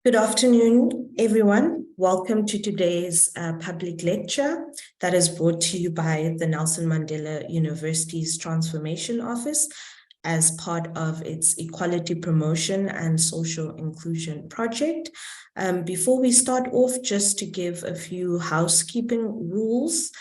Good afternoon, everyone. Welcome to today's public lecture that is brought to you by the Nelson Mandela University's Transformation Office as part of its Equality Promotion and Social Inclusion project. Before we start off, just to give a few housekeeping rules.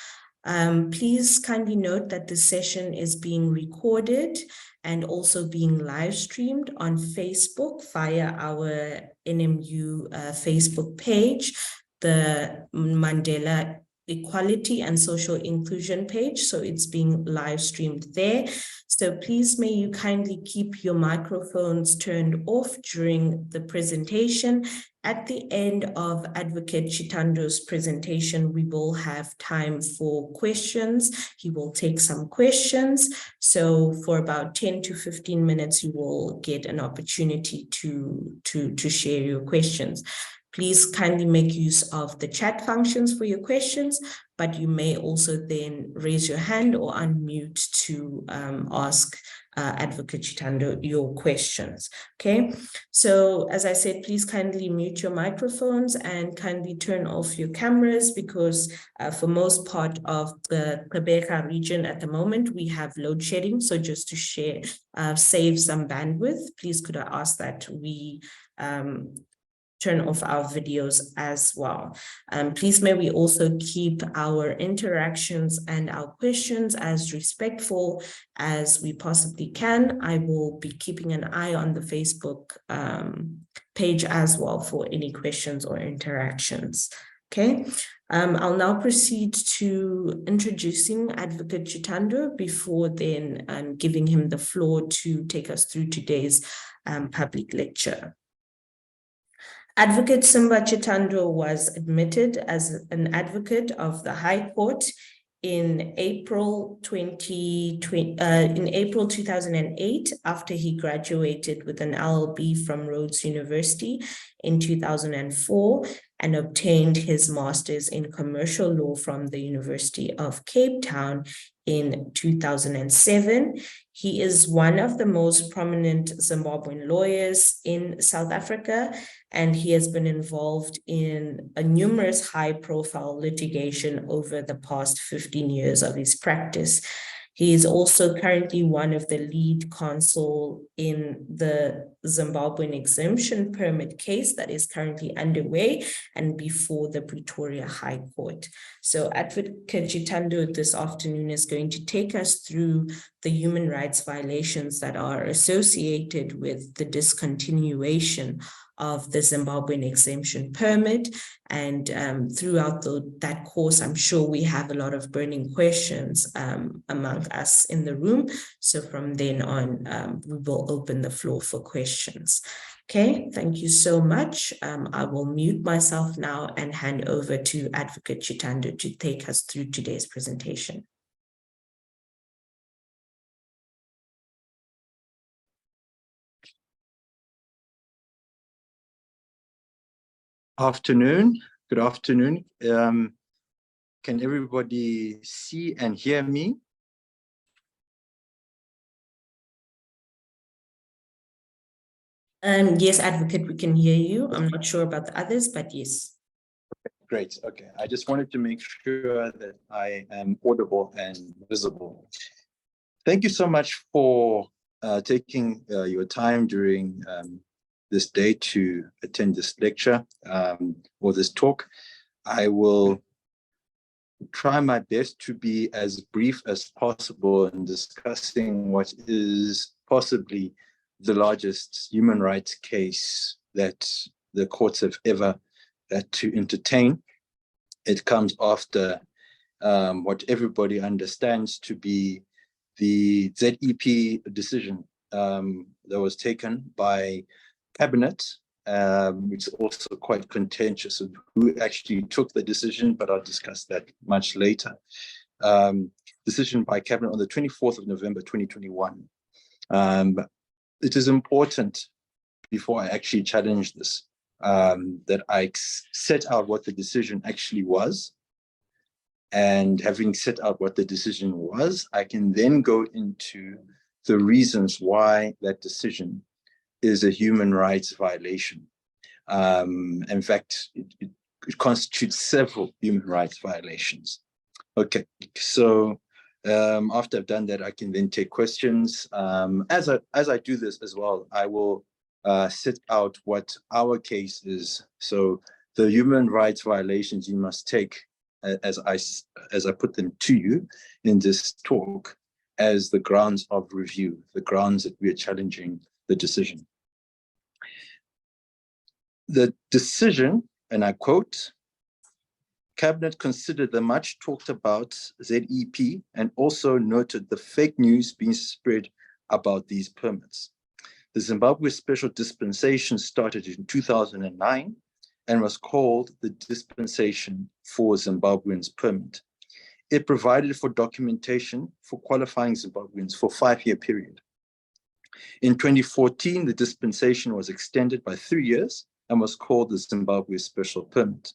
Please kindly note that this session is being recorded and also being live streamed on Facebook via our NMU Facebook page, the Mandela Equality and Social Inclusion page. So it's being live streamed there. So please may you kindly keep your microphones turned off during the presentation. At the end of Advocate Chitando's presentation, we will have time for questions. He will take some questions. So for about 10 to 15 minutes, you will get an opportunity to share your questions. Please kindly make use of the chat functions for your questions, but you may also then raise your hand or unmute to ask Advocate Chitando your questions. Okay, so as I said, please kindly mute your microphones and kindly turn off your cameras because for most part of the Gqeberha region at the moment, we have load shedding. So just to save some bandwidth, please could I ask that we turn off our videos as well. Please may we also keep our interactions and our questions as respectful as we possibly can. I will be keeping an eye on the Facebook page as well for any questions or interactions. Okay, I'll now proceed to introducing Advocate Chitando before then giving him the floor to take us through today's public lecture. Advocate Simba Chitando was admitted as an advocate of the High Court in April 2008 after he graduated with an LLB from Rhodes University in 2004 and obtained his master's in commercial law from the University of Cape Town in 2007. He is one of the most prominent Zimbabwean lawyers in South Africa, and he has been involved in numerous high-profile litigation over the past 15 years of his practice. He is also currently one of the lead counsel in the Zimbabwean exemption permit case that is currently underway and before the Pretoria High Court. So Advocate Chitando this afternoon is going to take us through the human rights violations that are associated with the discontinuation of the Zimbabwean exemption permit. And throughout that course, I'm sure we have a lot of burning questions among us in the room. So from then on, we will open the floor for questions. Okay, thank you so much. I will mute myself now and hand over to Advocate Chitando to take us through today's presentation. Good afternoon. Can everybody see and hear me? Yes, Advocate, we can hear you. I'm not sure about the others, but yes. Great, okay. I just wanted to make sure that I am audible and visible. Thank you so much for taking your time during this day to attend this lecture or this talk. I will try my best to be as brief as possible in discussing what is possibly the largest human rights case that the courts have ever had to entertain. It comes after what everybody understands to be the ZEP decision that was taken by Cabinet, which is also quite contentious of who actually took the decision, but I'll discuss that much later. Decision by Cabinet on the 24th of November, 2021. It is important, before I actually challenge this, that I set out what the decision actually was. And having set out what the decision was, I can then go into the reasons why that decision is a human rights violation. In fact, it constitutes several human rights violations. Okay, so after I've done that, I can then take questions. As I do this as well, I will set out what our case is. So the human rights violations you must take as I put them to you in this talk as the grounds of review, the grounds that we are challenging the decision. The decision, and I quote, Cabinet considered the much talked about ZEP and also noted the fake news being spread about these permits. The Zimbabwe Special Dispensation started in 2009 and was called the Dispensation for Zimbabweans Permit. It provided for documentation for qualifying Zimbabweans for a 5-year period. In 2014, the dispensation was extended by 3 years and was called the Zimbabwe Special Permit.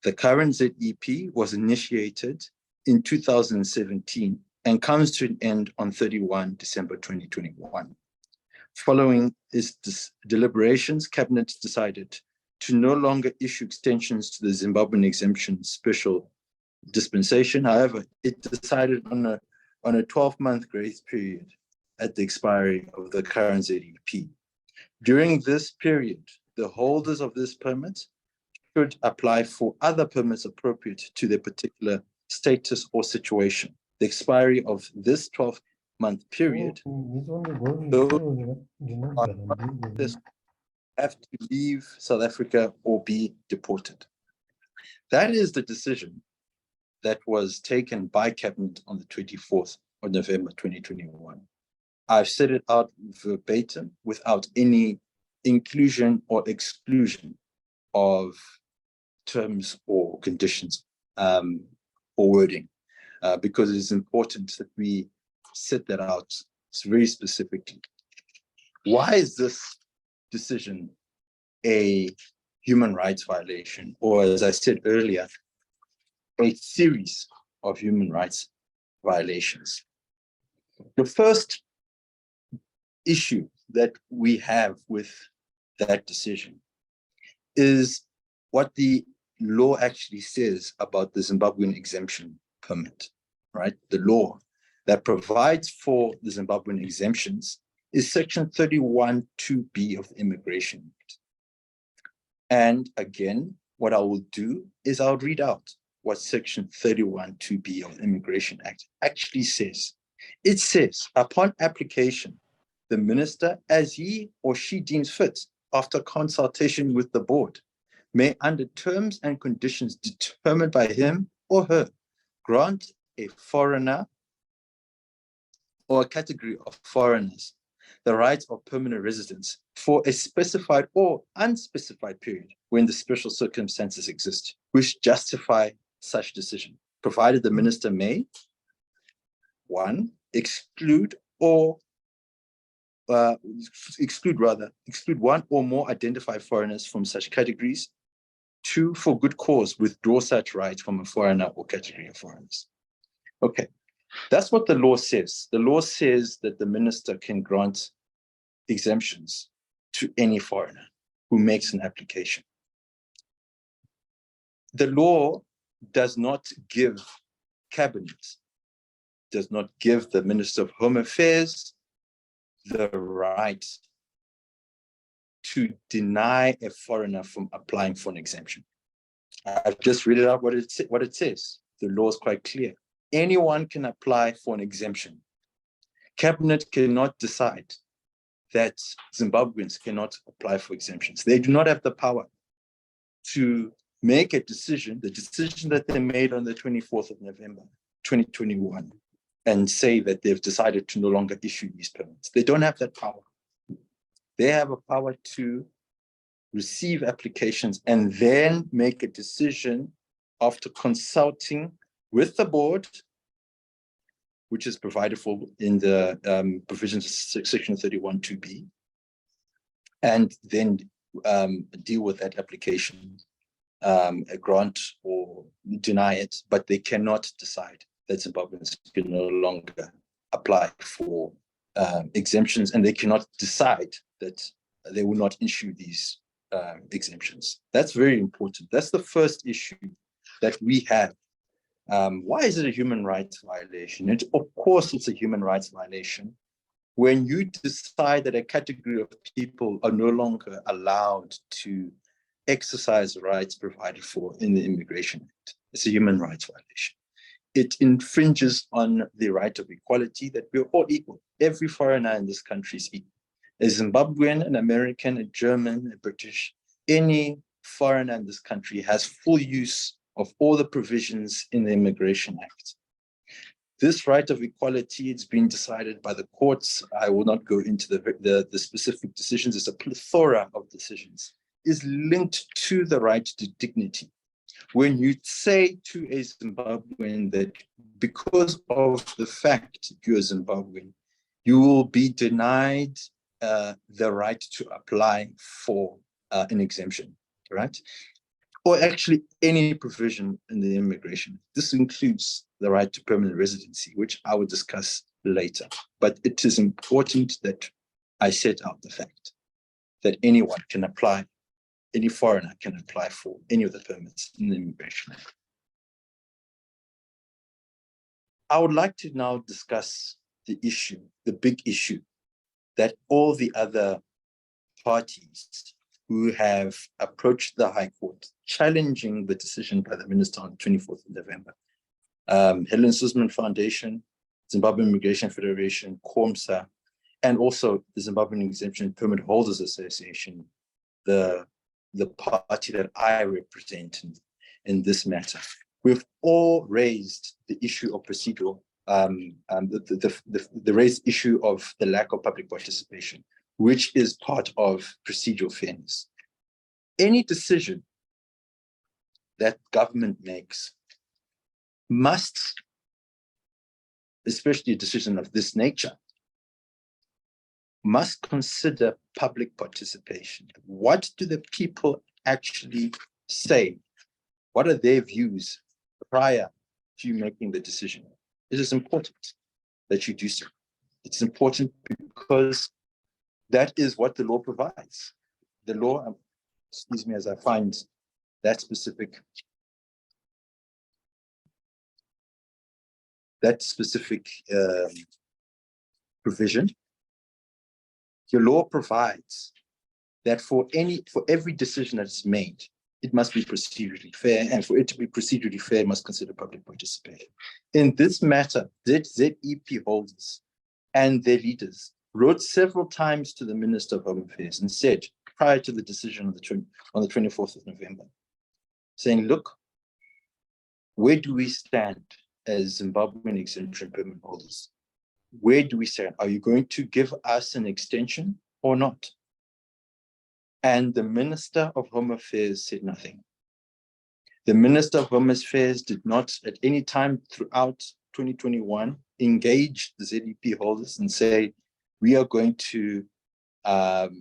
The current ZEP was initiated in 2017 and comes to an end on 31 December 2021. Following its deliberations, Cabinet decided to no longer issue extensions to the Zimbabwean exemption special dispensation. However, it decided on a 12-month grace period at the expiry of the current ZEP. During this period, the holders of this permit should apply for other permits appropriate to their particular status or situation. The expiry of this 12-month period, those have to leave South Africa or be deported. That is the decision that was taken by Cabinet on the 24th of November 2021. I've set it out verbatim without any inclusion or exclusion of terms or conditions or wording, because it is important that we set that out very specifically. Why is this decision a human rights violation, or as I said earlier, a series of human rights violations? The first issue that we have with that decision is what the law actually says about the Zimbabwean exemption permit, right? The law that provides for the Zimbabwean exemptions is section 31(2)(b) of the Immigration Act. And again, what I will do is I'll read out what section 31(2)(b) of the Immigration Act actually says. It says, upon application, the minister, as he or she deems fit, after consultation with the board, may, under terms and conditions determined by him or her, grant a foreigner or a category of foreigners the right of permanent residence for a specified or unspecified period when the special circumstances exist, which justify such decision, provided the minister may, 1, exclude one or more identified foreigners from such categories, 2, for good cause, withdraw such rights from a foreigner or category of foreigners. Okay, that's what the law says. The law says that the minister can grant exemptions to any foreigner who makes an application. The law does not give Cabinet, does not give the Minister of Home Affairs the right to deny a foreigner from applying for an exemption. I've just read it out what it says. The law is quite clear. Anyone can apply for an exemption. Cabinet cannot decide that Zimbabweans cannot apply for exemptions. They do not have the power to make a decision, the decision that they made on the 24th of November, 2021, and say that they've decided to no longer issue these permits. They don't have that power. They have a power to receive applications and then make a decision after consulting with the board, which is provided for in the provisions of section 31(2)(b), and then deal with that application, grant or deny it, but they cannot decide that Zimbabweans can no longer apply for exemptions, and they cannot decide that they will not issue these exemptions. That's very important. That's the first issue that we have. Why is it a human rights violation? Of course, it's a human rights violation when you decide that a category of people are no longer allowed to exercise rights provided for in the Immigration Act. It's a human rights violation. It infringes on the right of equality, that we're all equal. Every foreigner in this country is equal. A Zimbabwean, an American, a German, a British, any foreigner in this country has full use of all the provisions in the Immigration Act. This right of equality, it's been decided by the courts. I will not go into the specific decisions. It's a plethora of decisions, is linked to the right to dignity. When you say to a Zimbabwean that because of the fact you're a Zimbabwean, you will be denied the right to apply for an exemption, right? Or actually any provision in the immigration. This includes the right to permanent residency, which I will discuss later. But it is important that I set out the fact that anyone can apply, any foreigner can apply for any of the permits in the Immigration Act. I would like to now discuss the issue, the big issue, that all the other parties who have approached the High Court challenging the decision by the Minister on the 24th of November. Helen Suzman Foundation, Zimbabwe Immigration Federation, COMSA, and also the Zimbabwean Exemption Permit Holders Association, the party that I represent in this matter. We've all raised the issue of procedural, the raised issue of the lack of public participation, which is part of procedural fairness. Any decision that government makes must, especially a decision of this nature, must consider public participation. What do the people actually say? What are their views prior to making the decision? It is important that you do so. It's important because that is what the law provides. The law, excuse me, as I find that specific provision. Your law provides that for every decision that's made, it must be procedurally fair, and for it to be procedurally fair, it must consider public participation. In this matter, ZEP holders and their leaders wrote several times to the Minister of Home Affairs and said, prior to the decision on the 24th of November, saying, look, where do we stand as Zimbabwean exemption permit holders? Where do we stand? Are you going to give us an extension or not? And the Minister of Home Affairs said nothing. The Minister of Home Affairs did not at any time throughout 2021 engage the ZEP holders and say, we are going to,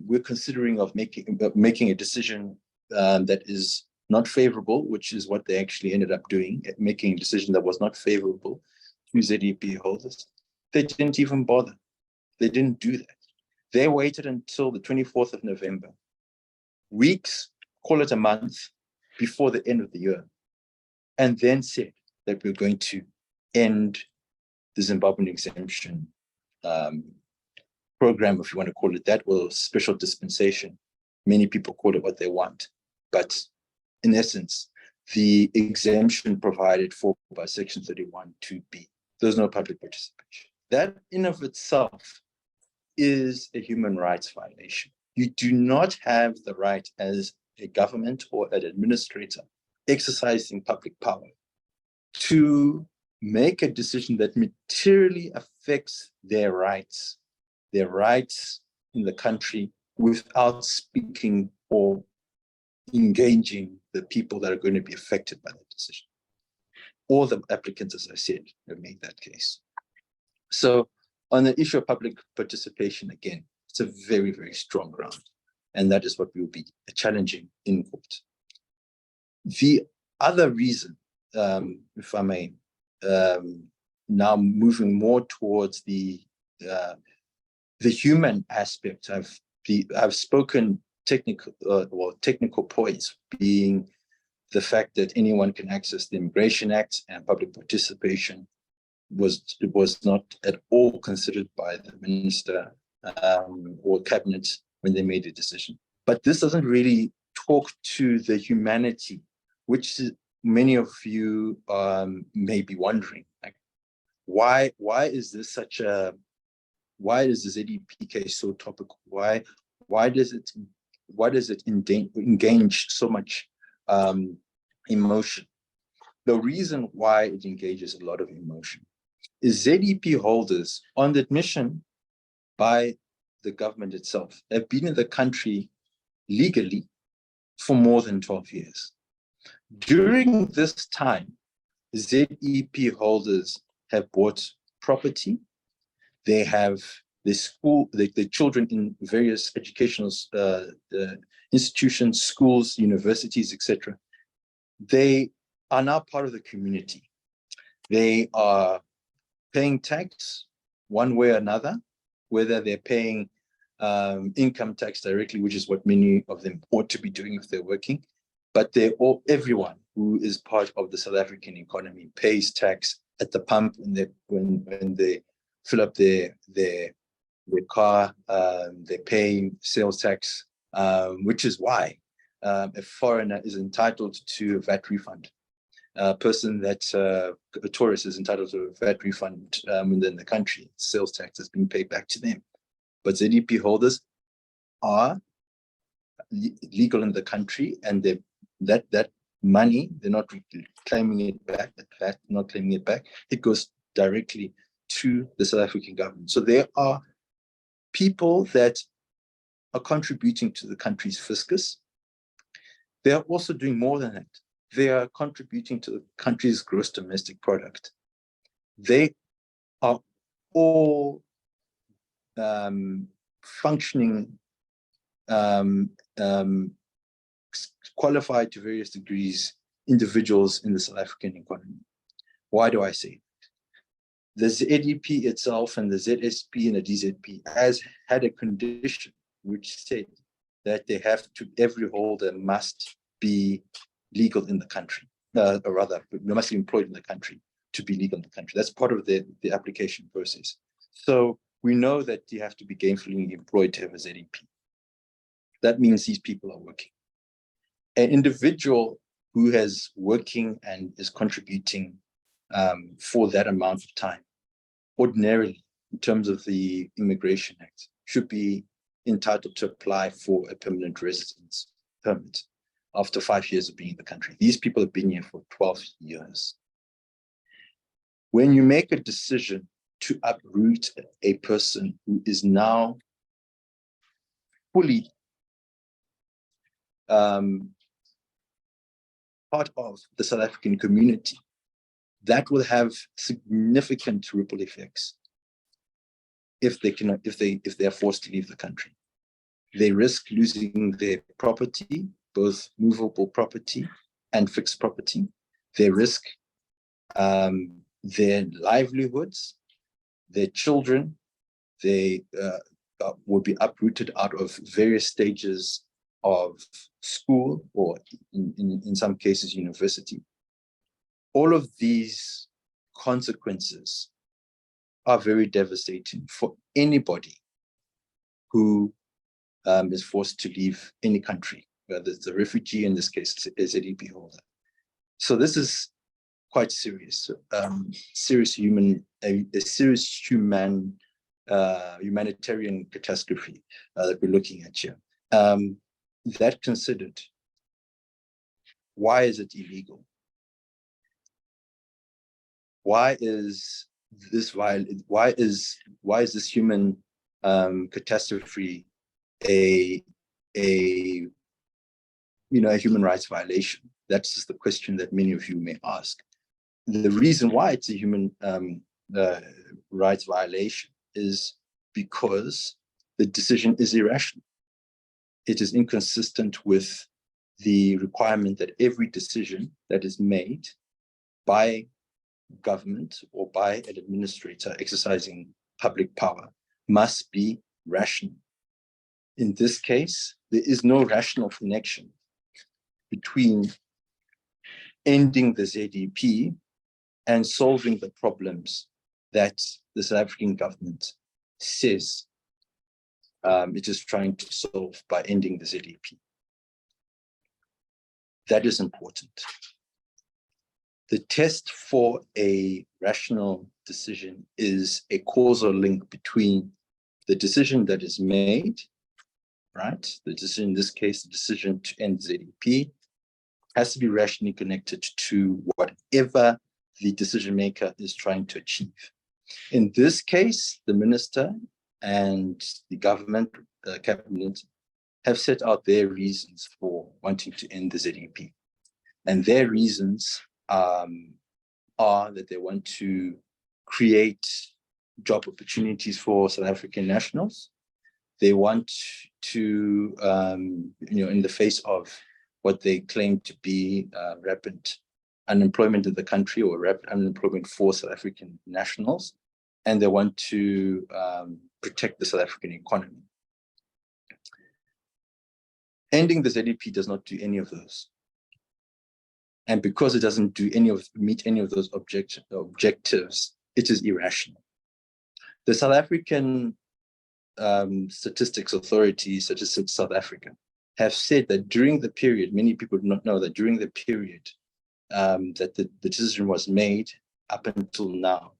we're considering of making a decision that is not favorable, which is what they actually ended up doing, making a decision that was not favorable to ZEP holders. They didn't even bother. They didn't do that. They waited until the 24th of November, weeks, call it a month, before the end of the year, and then said that we're going to end the Zimbabwean exemption program, if you want to call it that, or special dispensation. Many people call it what they want. But in essence, the exemption provided for by Section 31(2)(b, there's no public participation. That in of itself is a human rights violation. You do not have the right as a government or an administrator exercising public power to make a decision that materially affects their rights in the country without speaking or engaging the people that are going to be affected by that decision. All the applicants, as I said, have made that case. So on the issue of public participation, again, it's a very, very strong ground. And that is what we will be challenging in court. The other reason, if I may, now moving more towards the human aspect, I've spoken technical points being the fact that anyone can access the Immigration Act, and public participation was not at all considered by the minister or cabinet when they made a decision. But this doesn't really talk to the humanity, which many of you may be wondering, like, why is this such a, why is the ZEP case so topical? Why does it engage so much emotion? The reason why it engages a lot of emotion is ZEP holders, on the admission by the government itself, have been in the country legally for more than 12 years. During this time, ZEP holders have bought property. They have the children in various educational institutions, schools, universities, etc. They are now part of the community. They are paying tax one way or another, whether they're paying income tax directly, which is what many of them ought to be doing if they're working, but everyone who is part of the South African economy pays tax at the pump when they fill up their car. They pay sales tax, which is why a foreigner is entitled to a VAT refund. A tourist is entitled to a VAT refund within the country. Sales tax is being paid back to them. But ZEP holders are legal in the country, and that money, they're not claiming it back, not claiming it back. It goes directly to the South African government. So there are people that are contributing to the country's fiscus. They are also doing more than that. They are contributing to the country's gross domestic product. They are all functioning, qualified to various degrees, individuals in the South African economy. Why do I say that? The ZEP itself and the ZSP and the DZP has had a condition which said that every holder must be legal in the country, or rather, they must be employed in the country to be legal in the country. That's part of the application process. So we know that you have to be gainfully employed to have a ZEP. That means these people are working. An individual who is working and is contributing for that amount of time, ordinarily, in terms of the Immigration Act, should be entitled to apply for a permanent residence permit after 5 years of being in the country. These people have been here for 12 years. When you make a decision to uproot a person who is now fully part of the South African community, that will have significant ripple effects if they are forced to leave the country. They risk losing their property, both movable property and fixed property. They risk their livelihoods, their children. They will be uprooted out of various stages of school, or in some cases, university. All of these consequences are very devastating for anybody who is forced to leave any country, whether it's a refugee, in this case, a ZEP holder. So this is quite serious, serious humanitarian catastrophe that we're looking at here. That considered, why is it illegal? Why is this human catastrophe a human rights violation? That's just the question that many of you may ask. The reason why it's a human rights violation is because the decision is irrational. It is inconsistent with the requirement that every decision that is made by government or by an administrator exercising public power must be rational. in this case, there is no rational connection between ending the ZEP and solving the problems that the South African government says it is trying to solve by ending the ZEP. That is important. The test for a rational decision is a causal link between the decision that is made, right? The decision, in this case, the decision to end ZEP has to be rationally connected to whatever the decision maker is trying to achieve. In this case, the minister and the government cabinet have set out their reasons for wanting to end the ZEP. And their reasons are that they want to create job opportunities for South African nationals. They want to, in the face of what they claim to be rapid unemployment in the country, or rapid unemployment for South African nationals, and they want to protect the South African economy. Ending the ZEP does not do any of those. And because it doesn't do meet any of those objectives, it is irrational. The South African statistics authority, Statistics South Africa, have said that during the period, many people do not know that during the period that the decision was made up until now,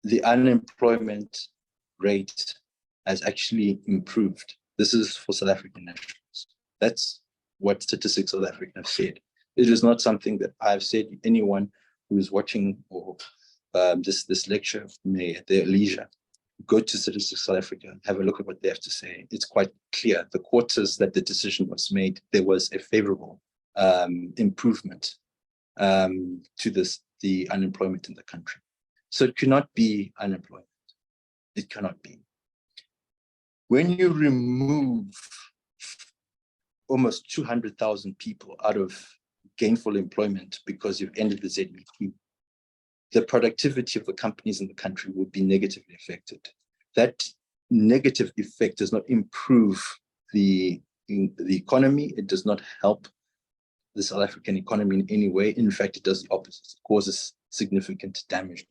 the unemployment rate has actually improved. This is for South African nationals. That's what Statistics South Africa have said. It is not something that I've said. Anyone who is watching or this lecture may at their leisure go to Statistics South Africa, have a look at what they have to say. It's quite clear. The quarters that the decision was made, there was a favorable improvement to the unemployment in the country. So it cannot be unemployment. It cannot be. When you remove almost 200,000 people out of gainful employment because you've ended the ZEP, the productivity of the companies in the country would be negatively affected. That negative effect does not improve the economy. It does not help the South African economy in any way. In fact, it does the opposite. It causes significant damage.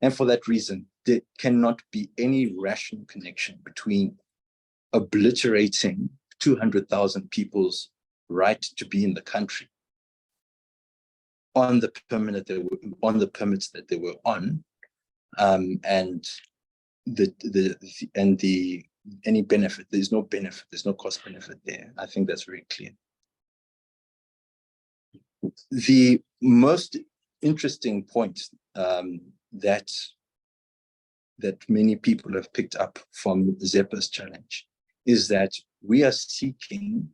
And for that reason, there cannot be any rational connection between obliterating 200,000 people's right to be in the country on the permit the permits that they were on, and any benefit. There's no benefit. There's no cost benefit there. I think that's very clear. The most interesting point that many people have picked up from ZEP's challenge is that we are seeking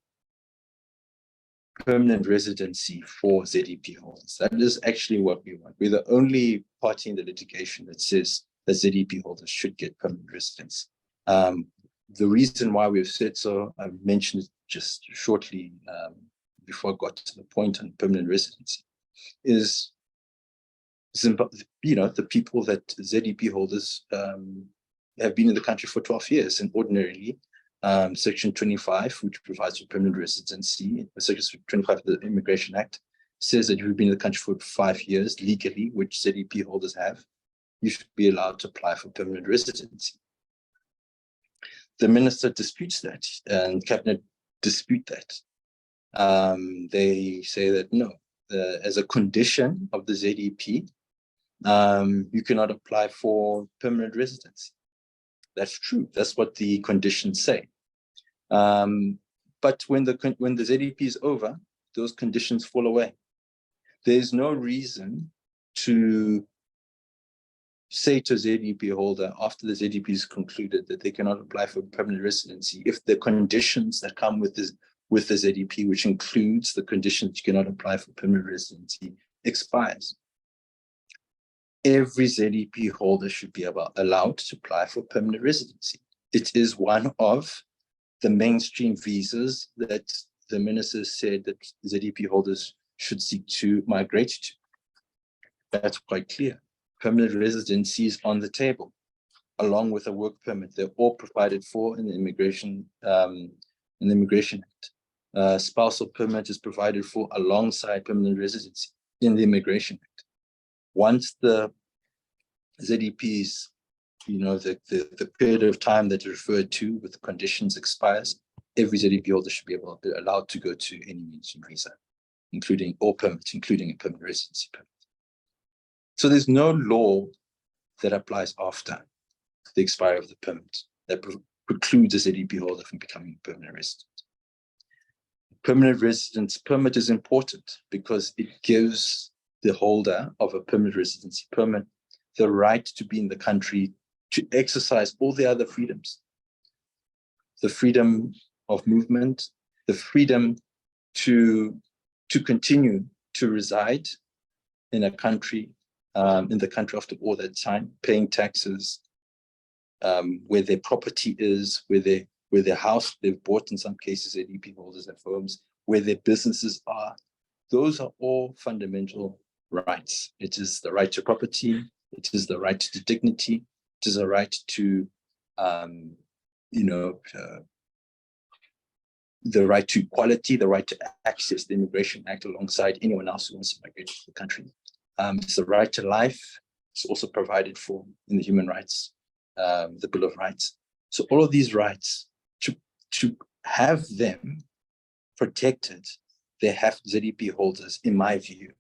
permanent residency for ZEP holders. That is actually what we want. We're the only party in the litigation that says that ZEP holders should get permanent residence. The reason why we've said so, I mentioned it just shortly before I got to the point on permanent residency, is the people that ZEP holders have been in the country for 12 years, and ordinarily Section 25, which provides for permanent residency, Section 25 of the Immigration Act, says that if you've been in the country for 5 years legally, which ZEP holders have, you should be allowed to apply for permanent residency. The minister disputes that, and cabinet dispute that. They say that no, as a condition of the ZEP, you cannot apply for permanent residency. That's true. That's what the conditions say. But when the ZEP is over, those conditions fall away. There's no reason to say to a ZEP holder after the ZEP is concluded that they cannot apply for permanent residency if the conditions that come with the ZEP, which includes the conditions you cannot apply for permanent residency, expires. Every ZEP holder should be allowed to apply for permanent residency. It is one of the mainstream visas that the minister said that ZEP holders should seek to migrate to. That's quite clear. Permanent residency is on the table. along with a work permit. They're all provided for in the Immigration Act. Spousal permit is provided for alongside permanent residency in the Immigration Act. Once the ZEPs, the period of time that is referred to with the conditions expires, every ZEP holder should be allowed to go to any mainstream visa, including all permits, including a permanent residency permit. So there's no law that applies after the expiry of the permit that precludes a ZEP holder from becoming a permanent resident. Permanent residence permit is important because it gives the holder of a permanent residency permit the right to be in the country to exercise all the other freedoms. The freedom of movement, the freedom to continue to reside in a country, in the country after all that time, paying taxes, where their property is, where their house they've bought, in some cases, ZEP holders have homes, where their businesses are. Those are all fundamental rights. It is the right to property, it is the right to dignity, it is a right to, the right to equality, the right to access the Immigration Act alongside anyone else who wants to migrate to the country. It's the right to life. It's also provided for in the human rights, the Bill of Rights. So all of these rights, to have them protected, they have ZEP holders, in my view,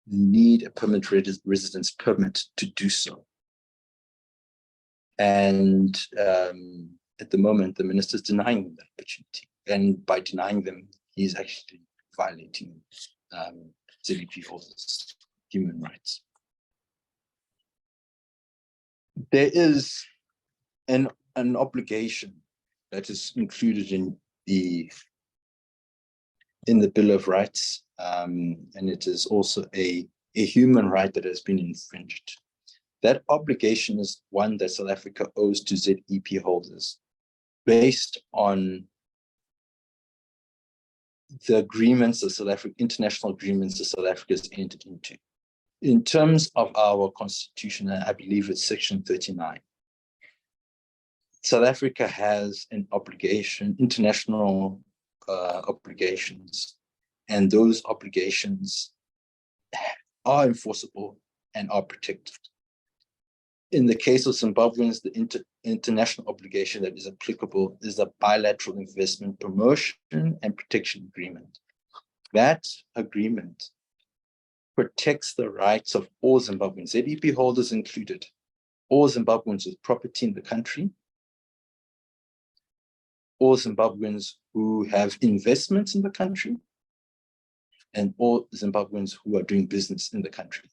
need a permanent residence permit to do so. And at the moment, the minister is denying them that opportunity. And by denying them, he's actually violating ZEP holders' human rights. There is an obligation that is included in the Bill of Rights, and it is also a human right that has been infringed. That obligation is one that South Africa owes to ZEP holders based on the agreements, international agreements that South Africa has entered into. In terms of our constitution, I believe it's section 39, South Africa has an obligation, international obligations, and those obligations are enforceable and are protected. In the case of Zimbabweans, the international obligation that is applicable is the bilateral investment promotion and protection agreement. That agreement protects the rights of all Zimbabweans, ZEP holders included, all Zimbabweans with property in the country, all Zimbabweans who have investments in the country, and all Zimbabweans who are doing business in the country.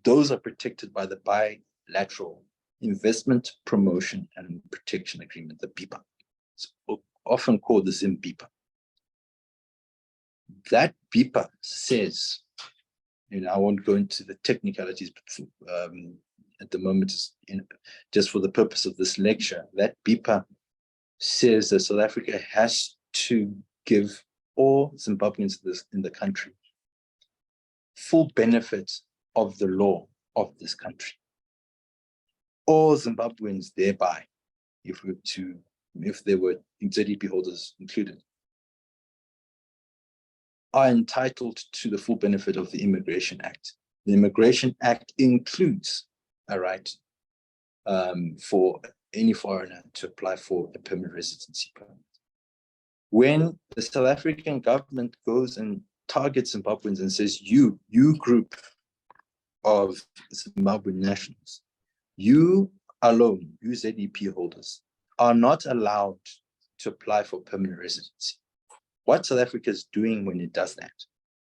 Those are protected by the bilateral investment promotion and protection agreement, the BIPA. It's often called the ZIM-BIPA. That BIPA says, I won't go into the technicalities, but at the moment, just for the purpose of this lecture, that BIPA says that South Africa has to give all Zimbabweans in the country full benefit of the law of this country. All Zimbabweans thereby, if they were ZEP holders included, are entitled to the full benefit of the Immigration Act. The Immigration Act includes a right for any foreigner to apply for a permanent residency permit. When the South African government goes and targets Zimbabweans and says, you group of Zimbabwean nationals, you alone, you ZEP holders, are not allowed to apply for permanent residency. What South Africa is doing when it does that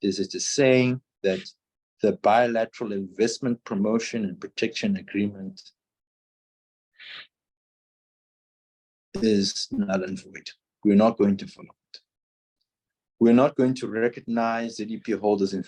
is it is saying that the bilateral investment promotion and protection agreement is null and void. We're not going to follow it. We're not going to recognize ZEP holders in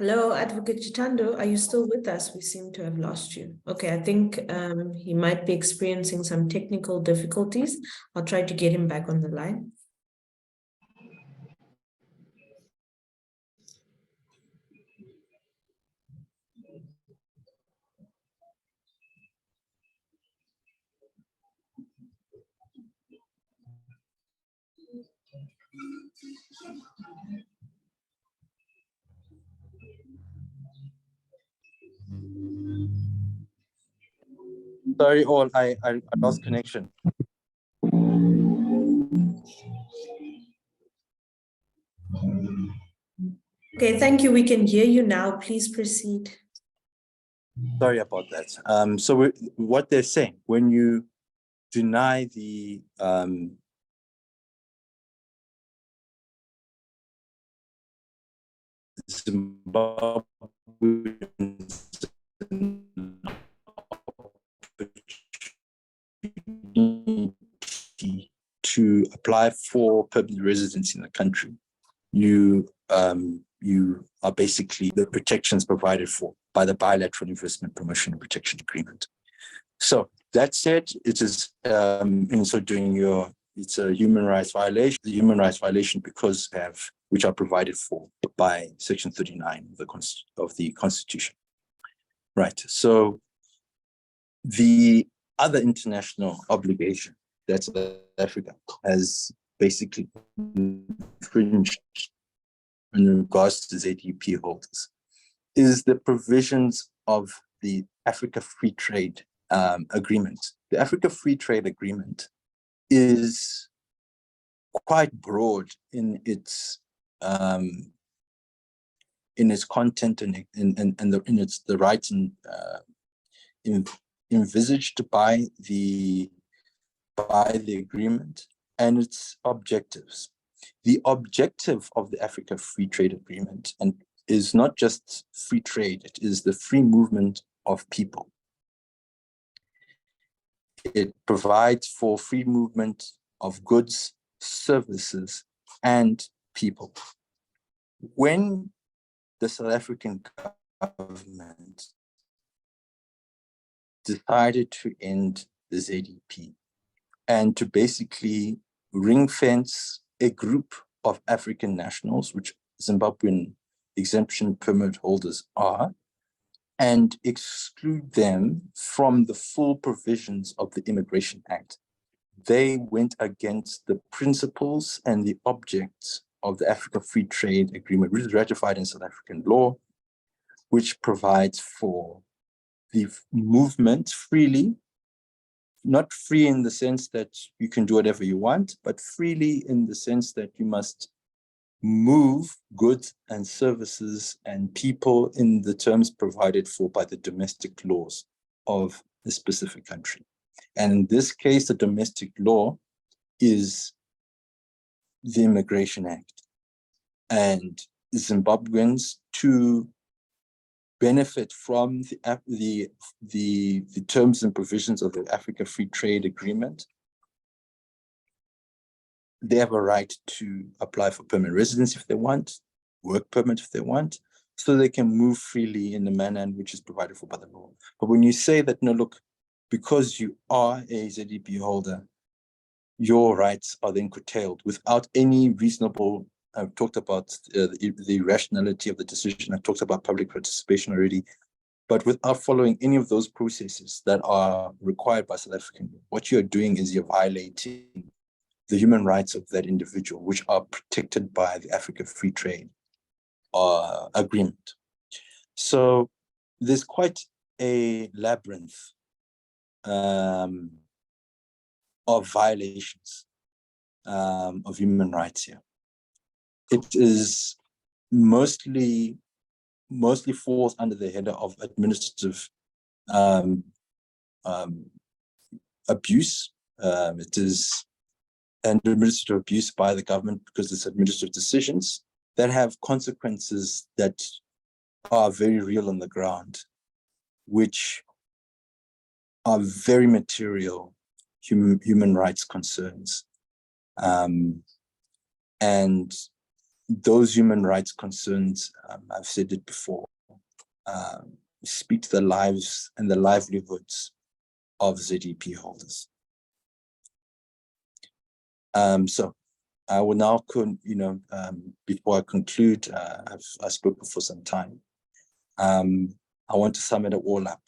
Hello, Advocate Chitando, are you still with us? We seem to have lost you. Okay, I think he might be experiencing some technical difficulties. I'll try to get him back on the line. Sorry, all, I lost connection. Okay, thank you. We can hear you now. Please proceed. Sorry about that. So what they're saying, when you deny the Zimbabweans to apply for permanent residency in the country, you are basically the protections provided for by the bilateral investment promotion and protection agreement. So that said, it is in so doing it's a human rights violation. The human rights violation because which are provided for by Section 39 of the Constitution. Right. So the other international obligation that South Africa has basically infringed in regards to ZEP holders is the provisions of the Africa Free Trade Agreement. The Africa Free Trade Agreement is quite broad in its content and the rights envisaged by the agreement and its objectives. The objective of the Africa Free Trade Agreement is not just free trade, it is the free movement of people. It provides for free movement of goods, services, and people. When the South African government decided to end the ZEP and to basically ring fence a group of African nationals, which Zimbabwean exemption permit holders are, and exclude them from the full provisions of the Immigration Act. They went against the principles and the objects of the Africa Free Trade Agreement, which is ratified in South African law, which provides for the movement freely, not free in the sense that you can do whatever you want, but freely in the sense that you must move goods and services and people in the terms provided for by the domestic laws of a specific country. And in this case, the domestic law is the Immigration Act. And Zimbabweans, to benefit from the terms and provisions of the Africa Free Trade Agreement, they have a right to apply for permanent residence if they want, work permit if they want, so they can move freely in the manner in which is provided for by the law. But when you say that, no, look, because you are a ZEP holder, your rights are then curtailed without any reasonable, I've talked about the rationality of the decision, I've talked about public participation already, but without following any of those processes that are required by South African law, what you're doing is you're violating the human rights of that individual, which are protected by the Africa Free Trade Agreement. So there's quite a labyrinth of violations of human rights here. It is mostly falls under the header of administrative abuse. It is an administrative abuse by the government because it's administrative decisions that have consequences that are very real on the ground, which are very material human rights concerns. And those human rights concerns, I've said it before, speak to the lives and the livelihoods of ZEP holders. So I will now, before I conclude, I've spoken for some time. I want to sum it all up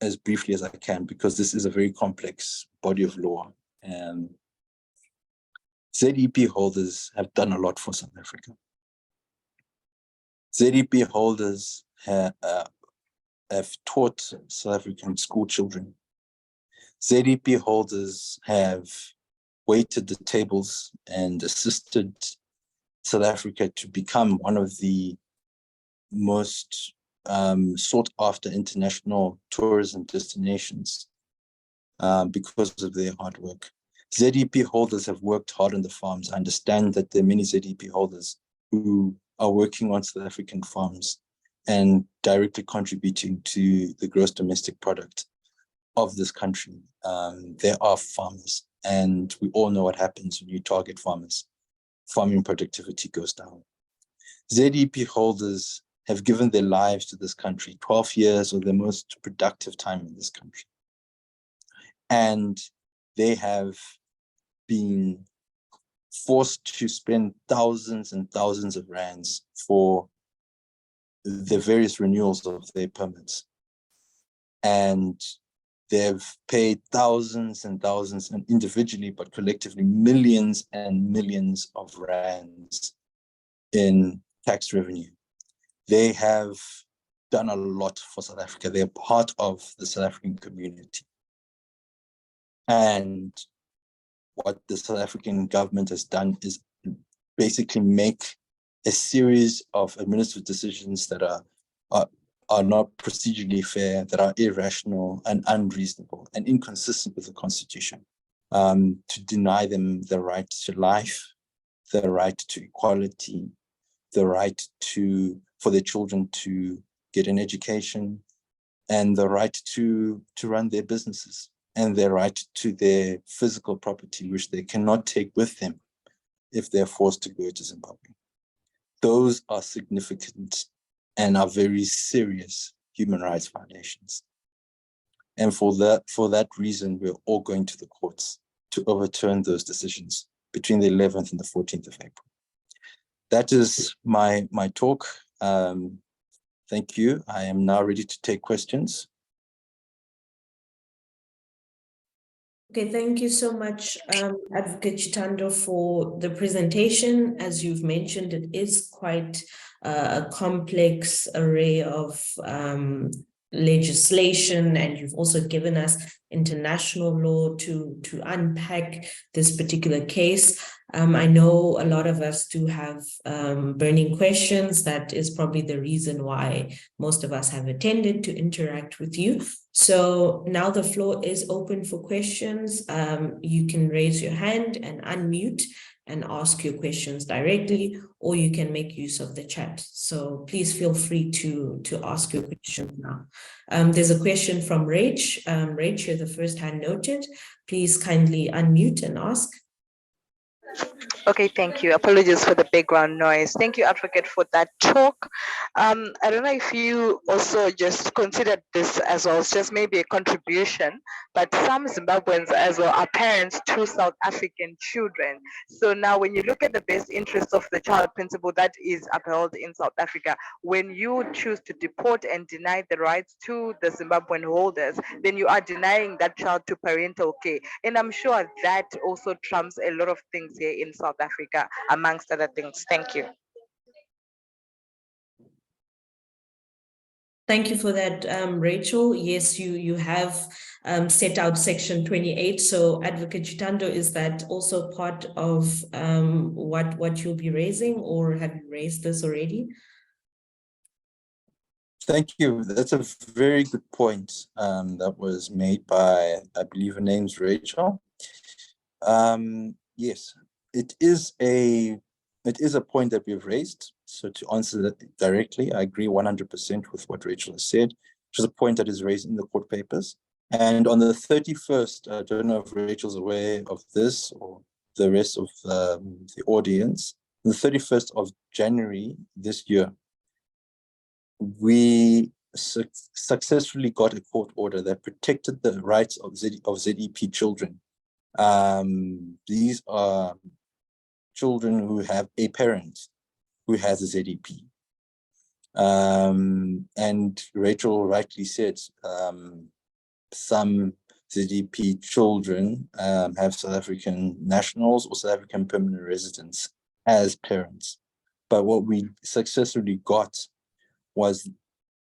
as briefly as I can, because this is a very complex body of law. And ZEP holders have done a lot for South Africa. ZEP holders have taught South African school children. ZEP holders have waited the tables and assisted South Africa to become one of the most sought after international tourism destinations because of their hard work. ZEP holders have worked hard on the farms. I understand that there are many ZEP holders who are working on South African farms and directly contributing to the gross domestic product of this country. There are farmers, and we all know what happens when you target farmers. Farming productivity goes down. ZEP holders have given their lives to this country, 12 years of their most productive time in this country. And they have been forced to spend thousands and thousands of rands for the various renewals of their permits. And they've paid thousands and thousands, and individually, but collectively, millions and millions of rands in tax revenue. They have done a lot for South Africa. They're part of the South African community. And what the South African government has done is basically make a series of administrative decisions that are not procedurally fair, that are irrational and unreasonable and inconsistent with the Constitution, to deny them the right to life, the right to equality, the right for their children to get an education, and the right to run their businesses, and their right to their physical property, which they cannot take with them if they're forced to go to Zimbabwe. Those are significant and are very serious human rights violations. And for that reason, we're all going to the courts to overturn those decisions between the 11th and the 14th of April. That is my talk. Thank you. I am now ready to take questions. Okay, thank you so much, Advocate Chitando, for the presentation. As you've mentioned, it is quite a complex array of legislation, and you've also given us international law to unpack this particular case. I know a lot of us do have burning questions. That is probably the reason why most of us have attended to interact with you. So now the floor is open for questions. You can raise your hand and unmute and ask your questions directly, or you can make use of the chat. So please feel free to ask your questions now. There's a question from Rach. Rach, you're the first hand noted. Please kindly unmute and ask. Okay, thank you. Apologies for the background noise. Thank you, Advocate, for that talk. I don't know if you also just considered this as well, it's just maybe a contribution, but some Zimbabweans as well are parents to South African children. So now when you look at the best interests of the child principle that is upheld in South Africa, when you choose to deport and deny the rights to the Zimbabwean holders, then you are denying that child to parental care. And I'm sure that also trumps a lot of things here in South Africa, amongst other things. Thank you. Thank you for that, Rachel. Yes, you have set out section 28. So Advocate Chitando, is that also part of what you'll be raising, or have you raised this already? Thank you. That's a very good point that was made by, I believe her name's Rachel. Yes, it is a point that we've raised. So to answer that directly, I agree 100% with what Rachel has said, which is a point that is raised in the court papers. And on the 31st, I don't know if Rachel's aware of this, or the rest of the audience, the 31st of January this year, we successfully got a court order that protected the rights of ZEP children. These are children who have a parent who has a ZEP. And Rachel rightly said, some ZEP children have South African nationals or South African permanent residents as parents. But what we successfully got was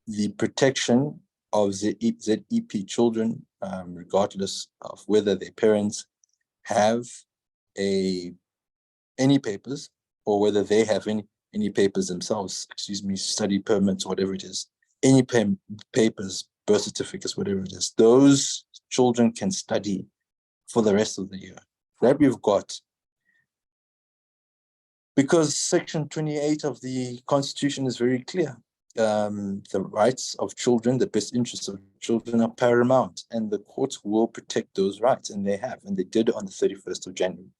the protection of ZEP children, regardless of whether their parents have any papers or whether they have any papers themselves, study permits, whatever it is, any papers, birth certificates, whatever it is. Those children can study for the rest of the year. That we've got. Because Section 28 of the Constitution is very clear. The rights of children, the best interests of children are paramount, and the courts will protect those rights, and they have, and they did on the 31st of January.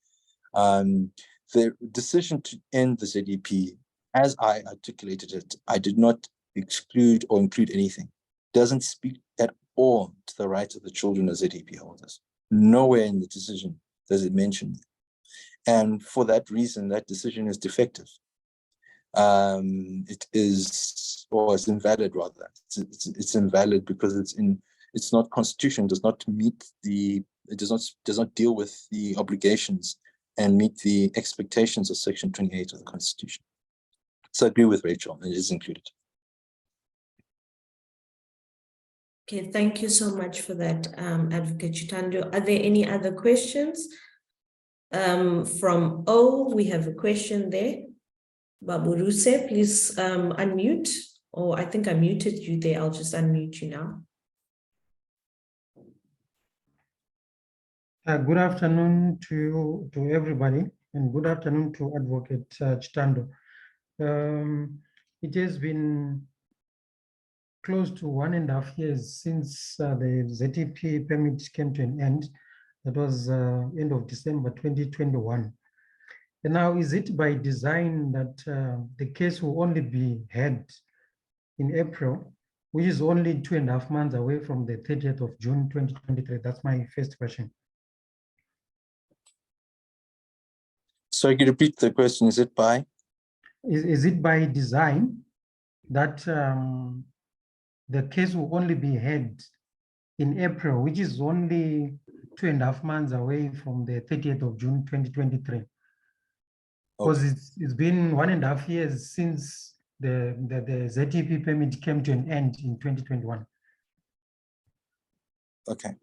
The decision to end the ZEP, as I articulated it, I did not exclude or include anything. Doesn't speak at all to the rights of the children of ZEP holders. Nowhere in the decision does it mention it. And for that reason, that decision is defective. It is, or it's invalid rather. It's invalid because it's not constitution, does not meet it does not deal with the obligations and meet the expectations of Section 28 of the Constitution. So I agree with Rachel, it is included. Okay, thank you so much for that, Advocate Chitando. Are there any other questions? From O, we have a question there. Baburuse, please unmute, or I think I muted you there. I'll just unmute you now. Good afternoon to everybody, and good afternoon to Advocate Chitando. It has been close to 1.5 years since the ZEP permit came to an end. That was end of December 2021. And now, is it by design that the case will only be heard in April, which is only 2.5 months away from the 30th of June 2023? That's my first question. So I can repeat the question, is it by? Is it by design that the case will only be heard in April, which is only 2.5 months away from the 30th of June 2023? Because it's been 1.5 years since the ZEP permit came to an end in 2021. Okay.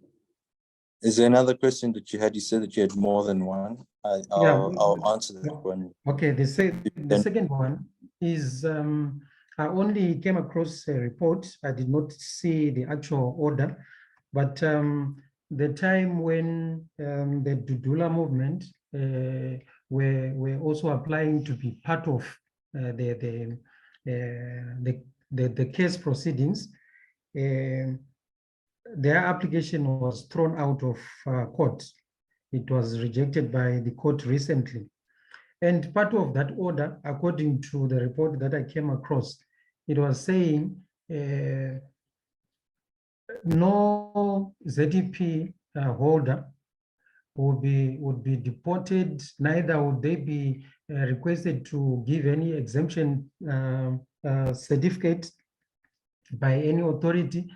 Is there another question that you had? You said that you had more than one. I'll answer that one. Okay, the second one is I only came across a report. I did not see the actual order, but the time when the Dudula movement were also applying to be part of the case proceedings, their application was thrown out of court. It was rejected by the court recently. And part of that order, according to the report that I came across, it was saying no ZEP holder would be deported, neither would they be requested to give any exemption certificate by any authority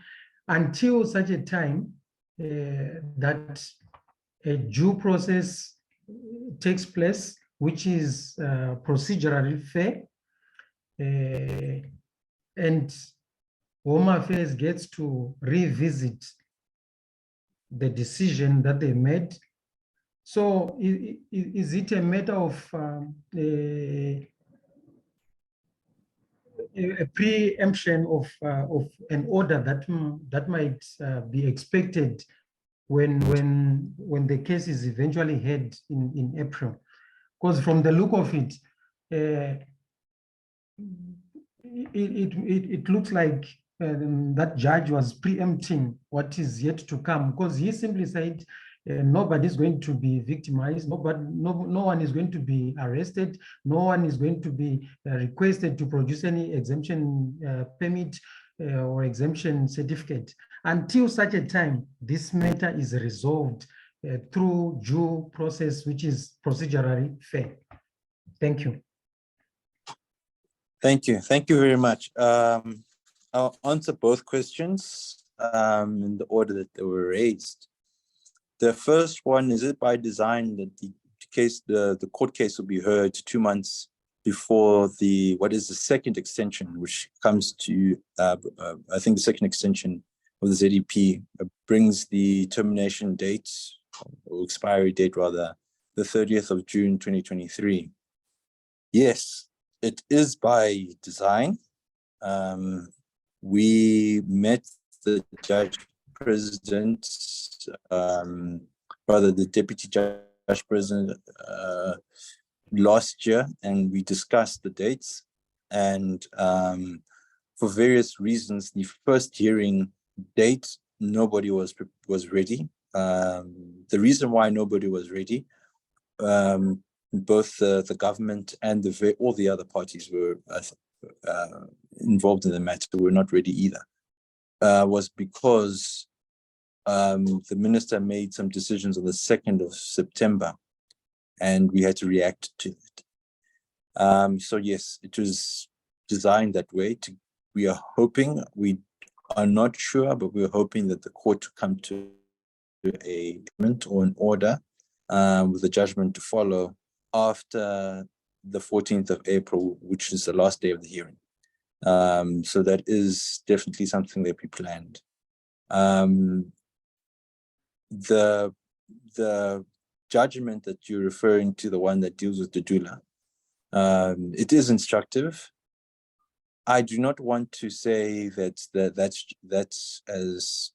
until such a time that a due process takes place, which is procedurally fair, and Home Affairs gets to revisit the decision that they made. So is it a matter of a preemption of an order that might be expected when the case is eventually heard in April? Because from the look of it, it looks like that judge was preempting what is yet to come, because he simply said Nobody is going to be victimized. No one is going to be arrested. No one is going to be requested to produce any exemption permit or exemption certificate until such a time this matter is resolved through due process, which is procedurally fair. Thank you. Thank you. Thank you very much. I'll answer both questions in the order that they were raised. The first one, is it by design that the court case will be heard 2 months before what is the second extension, which comes to, I think the second extension of the ZEP brings the termination date, or expiry date rather, the 30th of June, 2023. Yes, it is by design. We met the judge president, rather the deputy judge president last year, and we discussed the dates. And for various reasons, the first hearing date, nobody was ready. The reason why nobody was ready, both the government and all the other parties were involved in the matter were not ready either, was because the minister made some decisions on the 2nd of September, and we had to react to it. So yes, it was designed that way. We are hoping, we are not sure, but we're hoping that the court come to a judgment or an order with a judgment to follow after the 14th of April, which is the last day of the hearing. So that is definitely something that we planned. The judgment that you're referring to, the one that deals with the doula, it is instructive. I do not want to say that's as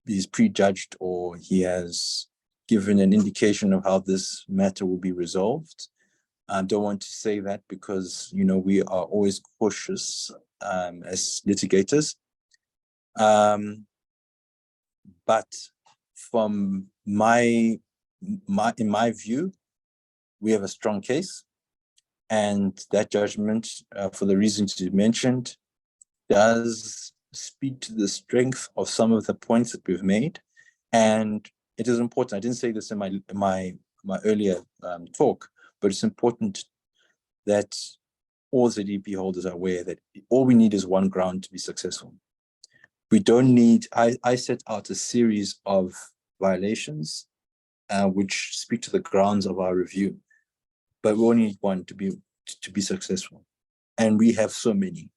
he's prejudged or he has given an indication of how this matter will be resolved. I don't want to say that because we are always cautious as litigators. But from in my view, we have a strong case, and that judgment, for the reasons you mentioned, does speak to the strength of some of the points that we've made. And it is important. I didn't say this in my earlier talk, but it's important that all ZEP holders are aware that all we need is one ground to be successful. We don't need, I set out a series of violations which speak to the grounds of our review, but we only need one to be successful. And we have so many.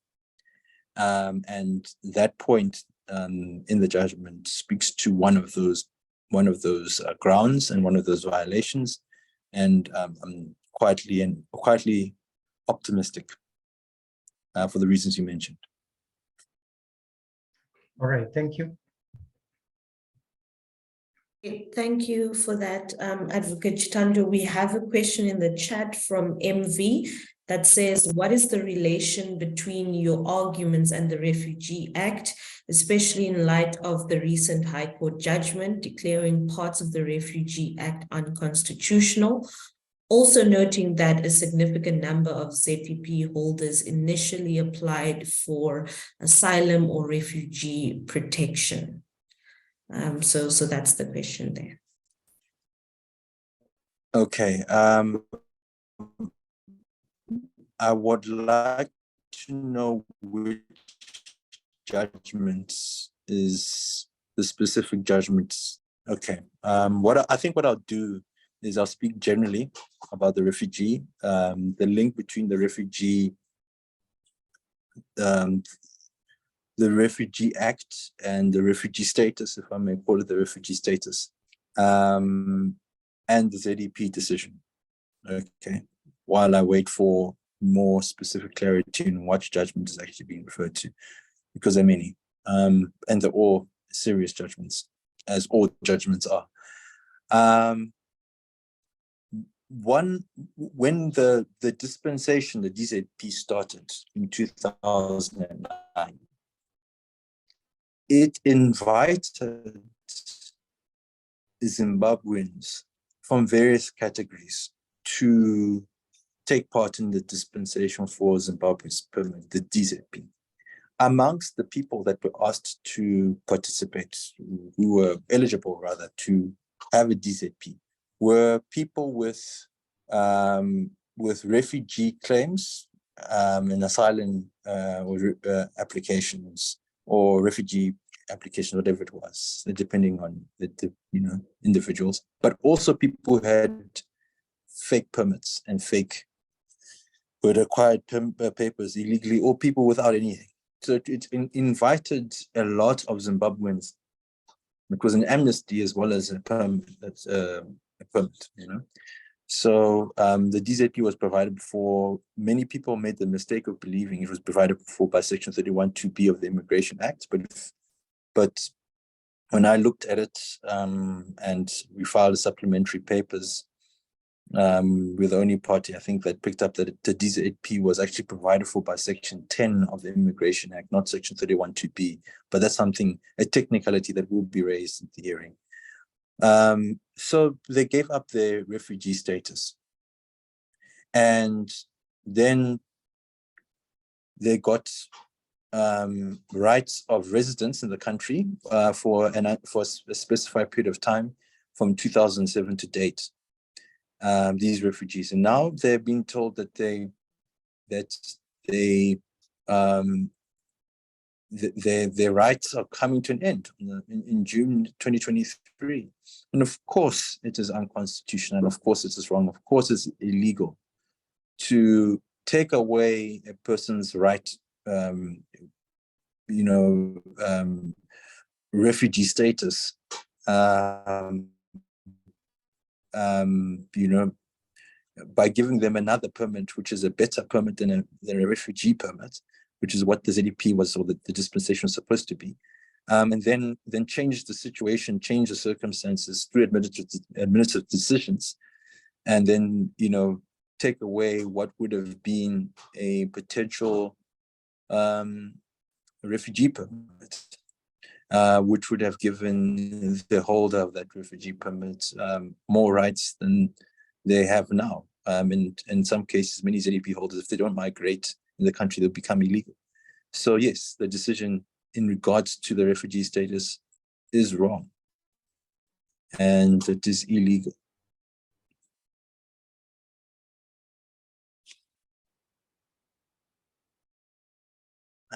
And that point in the judgment speaks to one of those grounds and one of those violations. And I'm quietly optimistic for the reasons you mentioned. All right, thank you. Thank you for that, Advocate Chitando. We have a question in the chat from MV that says, what is the relation between your arguments and the Refugee Act, especially in light of the recent High Court judgment declaring parts of the Refugee Act unconstitutional? Also noting that a significant number of ZEP holders initially applied for asylum or refugee protection. So that's the question there. Okay. I would like to know which judgments is the specific judgments. Okay. What I'll do is I'll speak generally about the refugee, the link between the Refugee Act and the refugee status, if I may call it the refugee status, and the ZEP decision. Okay, while I wait for more specific clarity on what judgment is actually being referred to, because there are many, and they're all serious judgments, as all judgments are. When the dispensation, the DZP started in 2009, it invited Zimbabweans from various categories to take part in the dispensation for Zimbabwe's permit, the DZP. Amongst the people that were asked to participate, who were eligible rather to have a DZP, were people with refugee claims and asylum applications or refugee application, whatever it was, depending on the individuals, but also people who had fake permits and who had acquired papers illegally, or people without anything. So it invited a lot of Zimbabweans. It was an amnesty as well as a permit. That's a permit, So the DZP was provided for. Many people made the mistake of believing it was provided for by Section 31(2)(b) of the Immigration Act, but when I looked at it and we filed supplementary papers, we're the only party, I think, that picked up that the DZP was actually provided for by Section 10 of the Immigration Act, not Section 31(2)(b). But that's a technicality that will be raised at the hearing. So they gave up their refugee status. And then they got rights of residence in the country for a specified period of time from 2007 to date. These refugees, and now they're being told that their rights are coming to an end in June 2023. And of course it is unconstitutional, and of course it is wrong, of course it's illegal to take away a person's right, refugee status, by giving them another permit, which is a better permit than a refugee permit, which is what the ZEP was, or the dispensation was supposed to be, and then change the situation, change the circumstances through administrative decisions, and then take away what would have been a potential refugee permit, which would have given the holder of that refugee permit more rights than they have now. And in some cases, many ZEP holders, if they don't migrate in the country, they'll become illegal. So yes, the decision in regards to the refugee status is wrong, and it is illegal.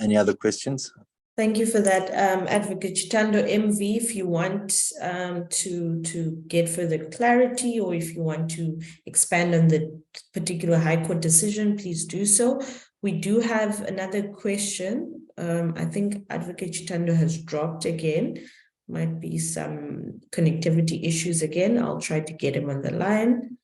Any other questions? Thank you for that, Advocate Chitando. MV, if you want to get further clarity, or if you want to expand on the particular High Court decision, please do so. We do have another question. I think Advocate Chitando has dropped again. Might be some connectivity issues again. I'll try to get him on the line.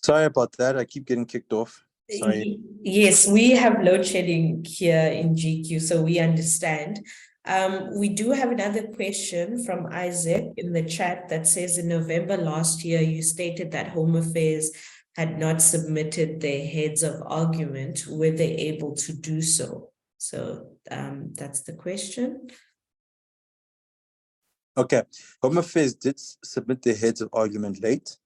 Sorry about that. I keep getting kicked off. Sorry. Yes, we have load shedding here in GQ, so we understand. We do have another question from Isaac in the chat that says, in November last year, you stated that Home Affairs had not submitted their heads of argument. Were they able to do so? So that's the question. Okay. Home Affairs did submit their heads of argument late.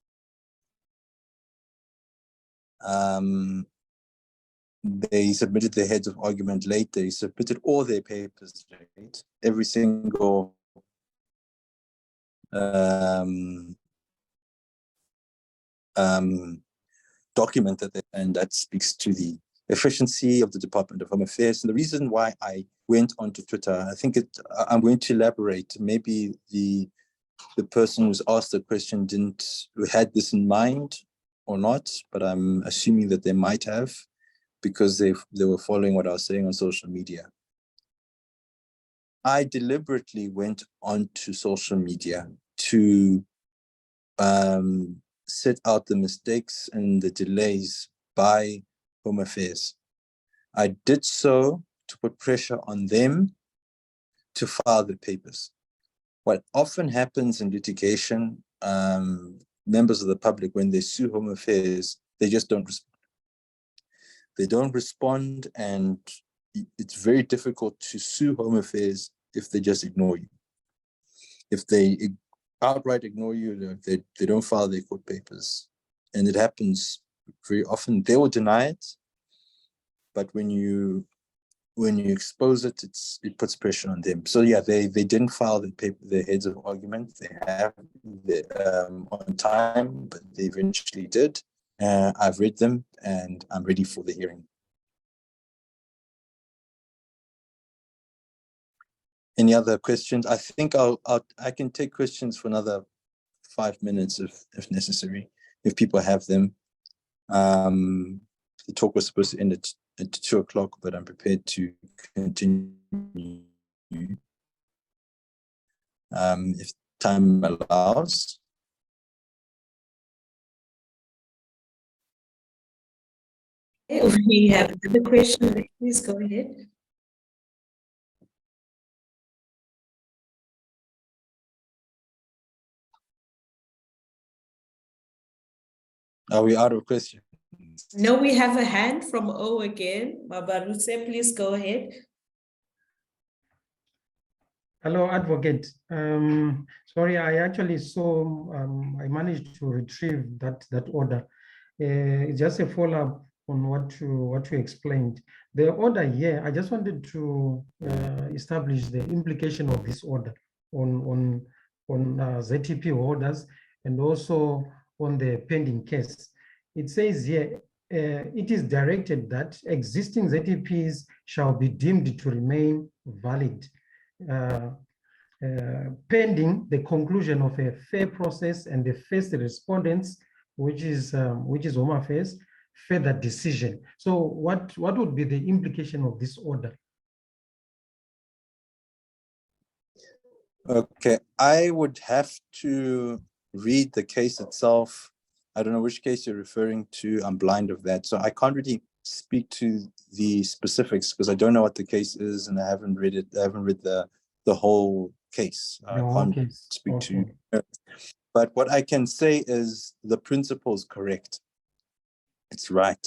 They submitted their heads of argument late. They submitted all their papers late. Every single document and that speaks to the efficiency of the Department of Home Affairs. And the reason why I went onto Twitter, I think I'm going to elaborate. Maybe the person who's asked the question had this in mind or not, but I'm assuming that they might have, because they were following what I was saying on social media. I deliberately went onto social media to set out the mistakes and the delays by Home Affairs. I did so to put pressure on them to file the papers. What often happens in litigation, members of the public, when they sue Home Affairs, they just don't respond. They don't respond, and it's very difficult to sue Home Affairs if they just ignore you. If they outright ignore you, they don't file their court papers. And it happens very often. They will deny it, but when you expose it, it puts pressure on them. So yeah, they didn't file their heads of argument. They have on time, but they eventually did. I've read them, and I'm ready for the hearing. Any other questions? I think I can take questions for another 5 minutes if necessary, if people have them. The talk was supposed to end at 2 o'clock, but I'm prepared to continue if time allows. If we have another question, please go ahead. Are we out of questions? No, we have a hand from O again. Mabaruse, please go ahead. Hello, advocate. Sorry, I actually saw, I managed to retrieve that order. It's just a follow-up on what you explained. The order here, I just wanted to establish the implication of this order on ZEP holders and also on the pending case. It says here, it is directed that existing ZEPs shall be deemed to remain valid pending the conclusion of a fair process and the first respondents, which is Home Affairs, further decision. So what would be the implication of this order? Okay, I would have to read the case itself. I don't know which case you're referring to. I'm blind of that. So I can't really speak to the specifics because I don't know what the case is and I haven't read it. I haven't read the whole case. I can't speak to you. But what I can say is the principle is correct. It's right.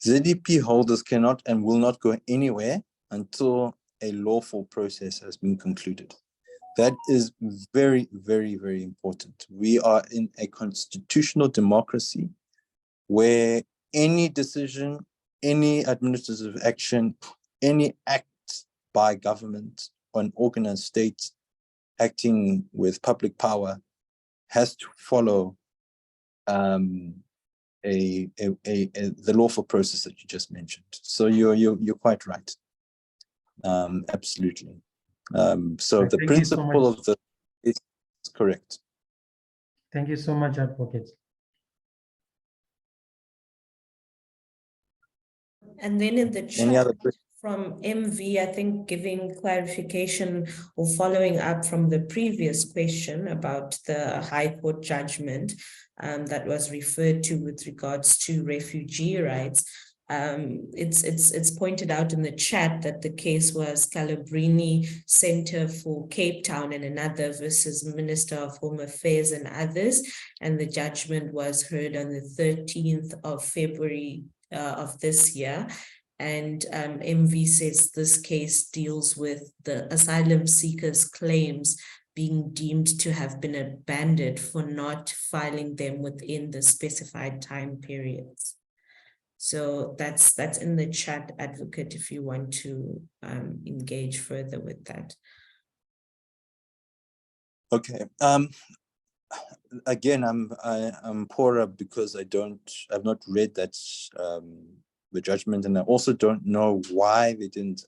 ZEP holders cannot and will not go anywhere until a lawful process has been concluded. That is very, very, very important. We are in a constitutional democracy where any decision, any administrative action, any act by government or an organized state acting with public power has to follow the lawful process that you just mentioned. So you're quite right. Absolutely. So the principle of the is correct. Thank you so much, advocate. And then in the Any chat other questions? from MV, I think giving clarification or following up from the previous question about the High Court judgment that was referred to with regards to refugee rights. It's pointed out in the chat that the case was Calabrini Center for Cape Town and another versus Minister of Home Affairs and others. And the judgment was heard on the 13th of February of this year. And MV says this case deals with the asylum seekers' claims being deemed to have been abandoned for not filing them within the specified time periods. So that's in the chat, advocate, if you want to engage further with that. Okay. Again, I'm poorer because I've not read that the judgment, and I also don't know why they didn't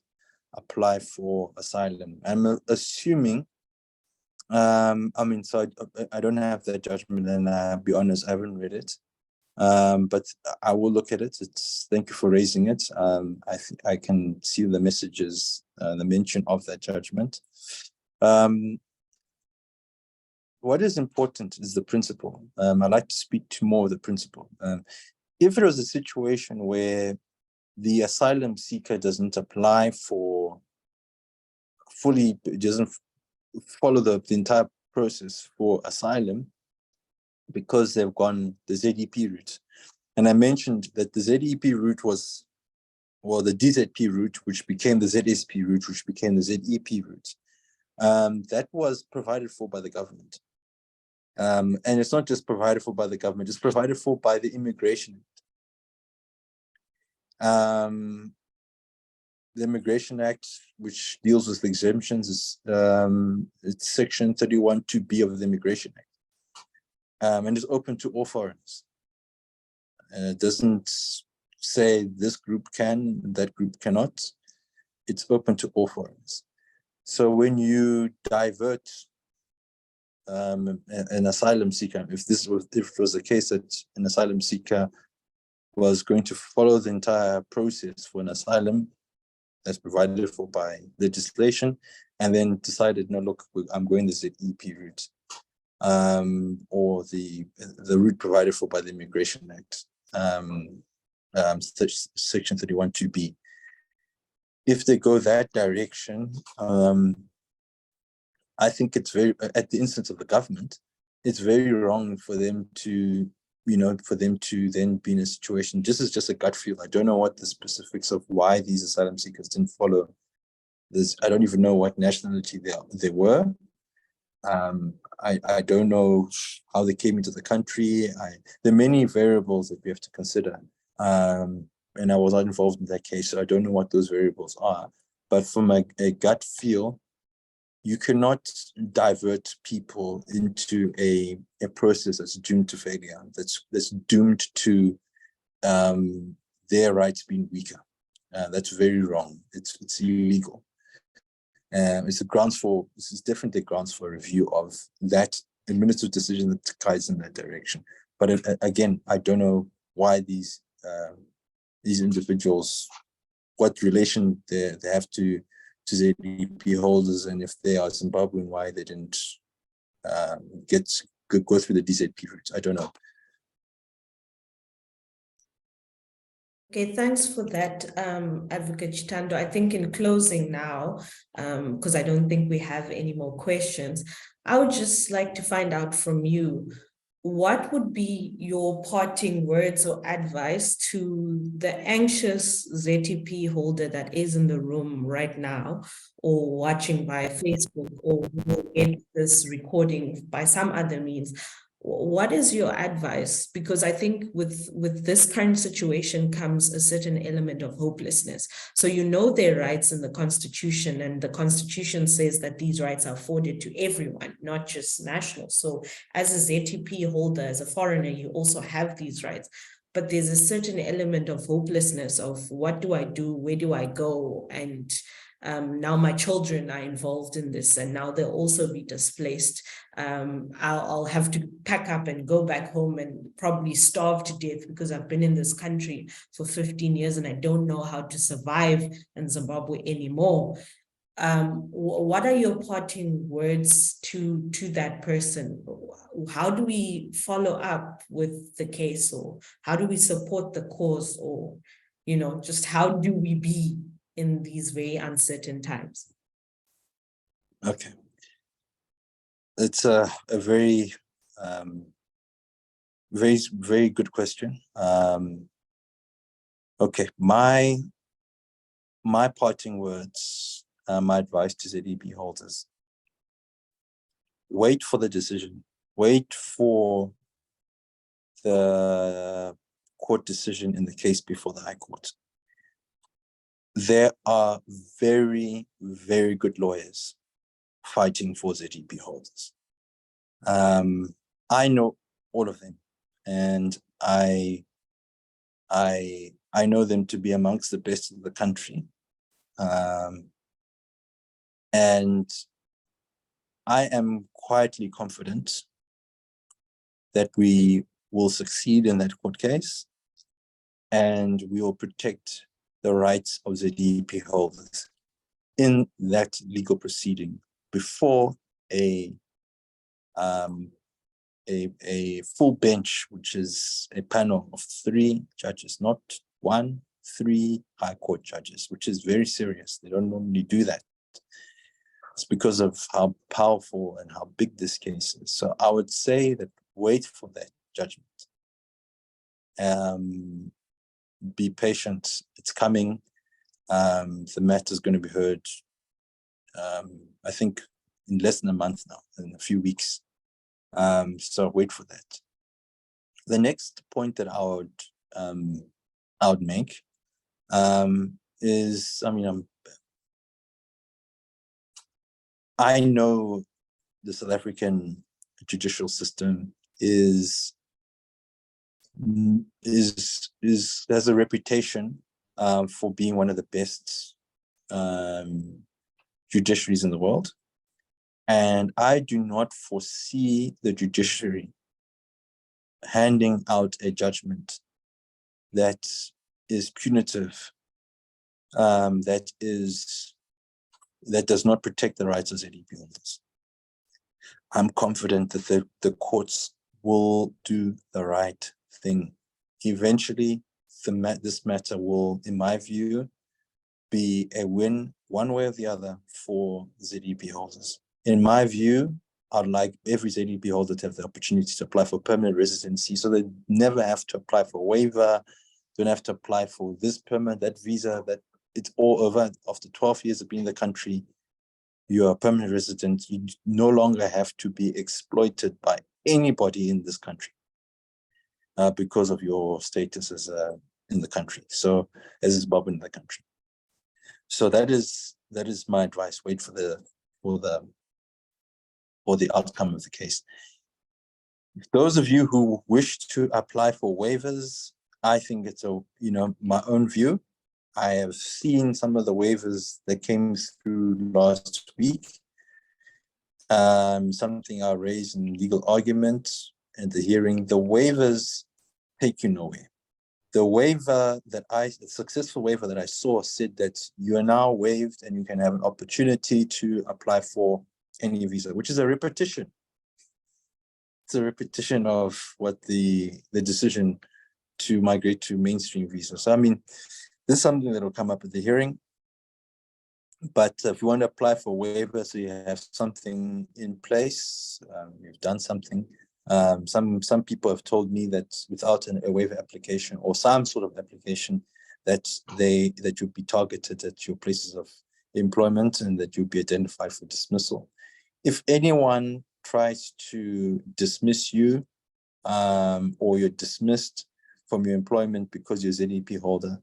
apply for asylum. I'm assuming. So I don't have that judgment, and I'll be honest, I haven't read it. But I will look at it. Thank you for raising it. I can see the messages, the mention of that judgment. What is important is the principle. I'd like to speak to more of the principle. If it was a situation where the asylum seeker doesn't apply for doesn't follow the entire process for asylum because they've gone the ZEP route. And I mentioned that the ZEP route was, well, the DZP route, which became the ZSP route, which became the ZEP route. That was provided for by the government. And it's not just provided for by the government, it's provided for by the Immigration Act. The Immigration Act, which deals with exemptions, is it's section 31(2)(b) of the Immigration Act. And is open to all foreigners. It doesn't say this group can, that group cannot. It's open to all foreigners. So when you divert an asylum seeker, if it was the case that an asylum seeker was going to follow the entire process for an asylum as provided for by legislation, and then decided, no, look, I'm going the ZEP route, or the route provided for by the Immigration Act, section 31(2)(b). If they go that direction, I think it's very, at the instance of the government, it's very wrong for them to, for them to then be in a situation. This is just a gut feel. I don't know what the specifics of why these asylum seekers didn't follow this. I don't even know what nationality they were. I don't know how they came into the country. There are many variables that we have to consider. And I was not involved in that case, so I don't know what those variables are. But from a gut feel, you cannot divert people into a process that's doomed to failure, that's doomed to their rights being weaker. That's very wrong. It's illegal. This is definitely grounds for a review of that administrative decision that guides in that direction. But again, I don't know why these individuals, what relation they have to ZEP holders, and if they are Zimbabwean, why they didn't go through the DZP route. I don't know. Okay, thanks for that, Advocate Chitando. I think in closing now, because I don't think we have any more questions, I would just like to find out from you, what would be your parting words or advice to the anxious ZEP holder that is in the room right now, or watching by Facebook, or will get this recording by some other means? What is your advice? Because I think with this current situation comes a certain element of hopelessness. So their rights in the Constitution, and the Constitution says that these rights are afforded to everyone, not just nationals. So as a ZEP holder, as a foreigner, you also have these rights. But there's a certain element of hopelessness of what do I do? Where do I go? And now my children are involved in this, and now they'll also be displaced. I'll have to pack up and go back home and probably starve to death because I've been in this country for 15 years and I don't know how to survive in Zimbabwe anymore. What are your parting words to that person? How do we follow up with the case, or how do we support the cause, or just how do we be in these very uncertain times? Okay, it's a very very good question. Okay, my parting words, my advice to ZEP holders: wait for the decision. Wait for the court decision in the case before the High Court. There are very, very good lawyers fighting for ZEP holders. I know all of them, and I know them to be amongst the best of the country. And I am quietly confident that we will succeed in that court case, and we will protect the rights of ZEP holders in that legal proceeding before a full bench, which is a panel of 3 judges, not 1, 3 High Court judges, which is very serious. They don't normally do that. It's because of how powerful and how big this case is. So I would say that wait for that judgment. Be patient. It's coming. The matter is going to be heard, I think, in less than a month now, in a few weeks. So wait for that. The next point that I would make is, I know the South African judicial system has a reputation for being one of the best judiciaries in the world. And I do not foresee the judiciary handing out a judgment that is punitive, that does not protect the rights of ZEP holders. I'm confident that the courts will do the right thing. Eventually, this matter will, in my view, be a win one way or the other for ZEP holders. In my view, I'd like every ZEP holder to have the opportunity to apply for permanent residency, so they never have to apply for a waiver, don't have to apply for this permit, that visa, that it's all over. After 12 years of being in the country, you're a permanent resident. You no longer have to be exploited by anybody in this country because of your status as in the country. So as a Zimbabwean in the country. So that is my advice. Wait for the outcome of the case. Those of you who wish to apply for waivers, I think it's my own view. I have seen some of the waivers that came through last week. Something I raised in legal argument and the hearing. The waivers take you nowhere. The successful waiver that I saw said that you are now waived and you can have an opportunity to apply for any visa, which is a repetition. It's a repetition of what the decision to migrate to mainstream visa. So this is something that will come up at the hearing. But if you want to apply for waiver, so you have something in place, you've done something. Some people have told me that without a waiver application or some sort of application, that you'll be targeted at your places of employment and that you'll be identified for dismissal. If anyone tries to dismiss you or you're dismissed from your employment because you're a ZEP holder,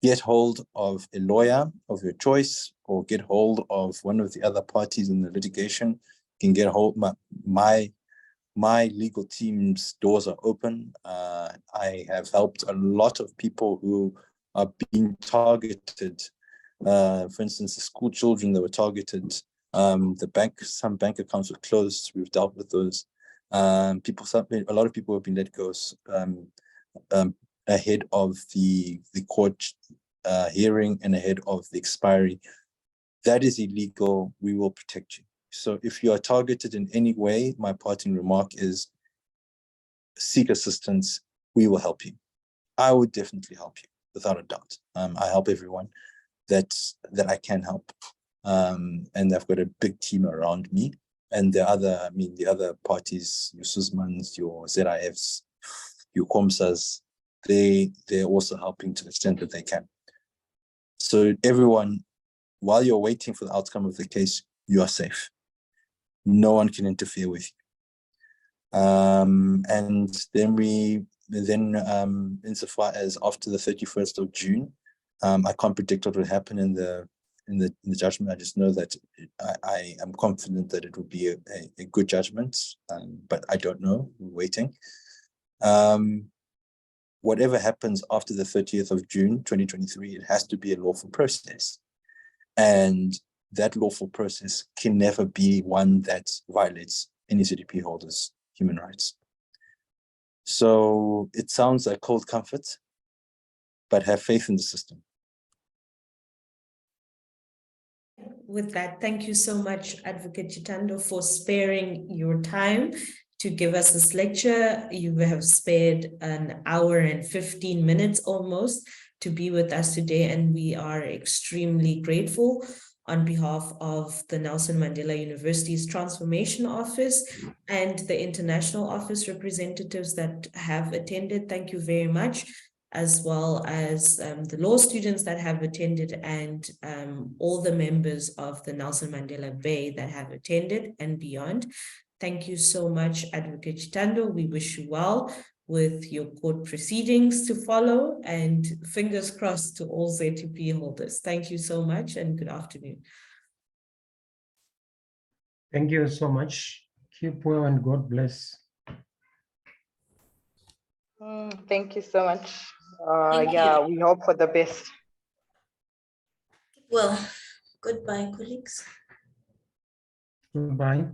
get hold of a lawyer of your choice or get hold of one of the other parties in the litigation. You can get hold my legal team's doors are open. I have helped a lot of people who are being targeted. For instance, the school children that were targeted. Some bank accounts were closed. We've dealt with those. A lot of people have been let go ahead of the court hearing and ahead of the expiry. That is illegal. We will protect you. So if you are targeted in any way, my parting remark is seek assistance. We will help you. I would definitely help you, without a doubt. I help everyone that I can help. And I've got a big team around me. And the other parties, your SUSMANs, your ZIFs, your COMSAs, they're also helping to the extent that they can. So everyone, while you're waiting for the outcome of the case, you are safe. No one can interfere with you. And then insofar as after the 31st of June, I can't predict what will happen in the judgment. I just know that I am confident that it will be a good judgment, but I don't know. We're waiting. Whatever happens after the 30th of June, 2023, it has to be a lawful process. And that lawful process can never be one that violates any ZEP holder's human rights. So it sounds like cold comfort, but have faith in the system. With that, thank you so much, Advocate Chitando, for sparing your time to give us this lecture. You have spared an hour and 15 minutes almost to be with us today, and we are extremely grateful. on behalf of the Nelson Mandela University's Transformation Office and the International Office representatives that have attended. Thank you very much, as well as the law students that have attended and all the members of the Nelson Mandela Bay that have attended and beyond. Thank you so much, Advocate Chitando. We wish you well with your court proceedings to follow, and fingers crossed to all ZEP holders. Thank you so much and good afternoon. Thank you so much. Keep well and God bless. Thank you so much. Thank Yeah, you. we hope for the best. Well, goodbye, colleagues. Goodbye.